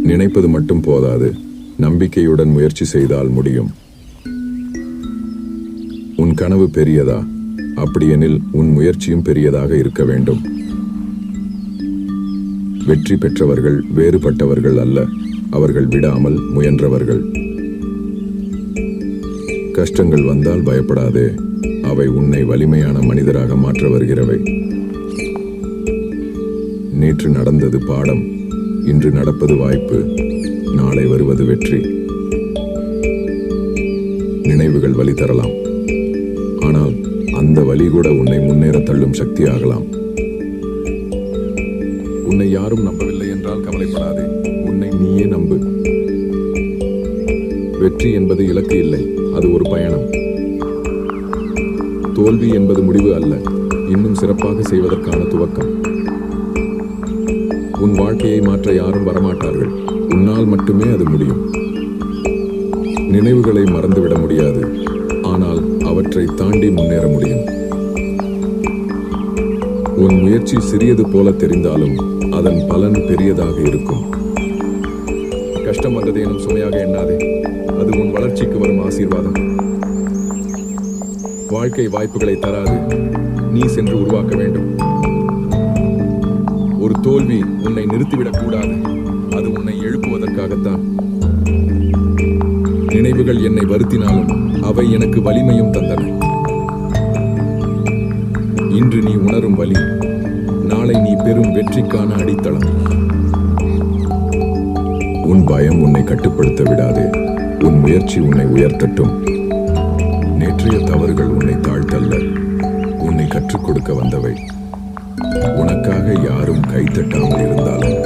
நினைப்பது மட்டும் போதாது, நம்பிக்கையுடன் முயற்சி செய்தால் முடியும். உன் கனவு பெரியதா? அப்படியெனில் உன் முயற்சியும் பெரியதாக இருக்க வேண்டும். வெற்றி பெற்றவர்கள் வேறுபட்டவர்கள் அல்ல, அவர்கள் விடாமல் முயன்றவர்கள். கஷ்டங்கள் வந்தால் பயப்படாதே, அவை உன்னை வலிமையான மனிதராக மாற்ற வருகிறவை. நேற்று நடந்தது பாடம், இன்று நடப்பது வாய்ப்பு, நாளை வருவது வெற்றி. நினைவுகள் வழி தரலாம், ஆனால் அந்த வழி கூட உன்னை முன்னேற தள்ளும் சக்தி ஆகலாம். உன்னை யாரும் நம்பவில்லை என்றால் கவலைப்படாதே, உன்னை நீயே நம்பு. வெற்றி என்பது இலக்கு இல்லை, அது ஒரு பயணம். தோல்வி என்பது முடிவு அல்ல, இன்னும் சிறப்பாக செய்வதற்கான துவக்கம். உன் வாழ்க்கையை மாற்ற யாரும் வரமாட்டார்கள், உன்னால் மட்டுமே அது முடியும். நினைவுகளை மறந்துவிட முடியாது, ஆனால் அவற்றை தாண்டி முன்னேற முடியும். உன் முயற்சி சிறியது போல தெரிந்தாலும் அதன் பலன் பெரியதாக இருக்கும். கஷ்டம் வந்ததேனும் சுமையாக எண்ணாதே, அது உன் வளர்ச்சிக்கு வரும் ஆசீர்வாதம். வாழ்க்கை வாய்ப்புகளை தராது, நீ சென்று உருவாக்க வேண்டும். ஒரு தோல்வி உன்னை நிறுத்திவிடக் கூடாது, அது உன்னை எழுப்புவதற்காகத்தான். நினைவுகள் என்னை வருத்தினாலும் அவை எனக்கு வலிமையும் தந்தன. இன்று நீ உணரும் வலி, நாளை நீ பெறும் வெற்றிக்கான அடித்தளம். உன் பயம் உன்னை கட்டுப்படுத்த விடாதே, உன் முயற்சி உன்னை உயர்த்தட்டும். நேற்றைய தவறுகள் உன்னை தாழ்த்தல்ல, உன்னை கற்றுக் கொடுக்க வந்தவை. உனக்காக யாரும் கைத்தட்டாமல் இருந்தாலும்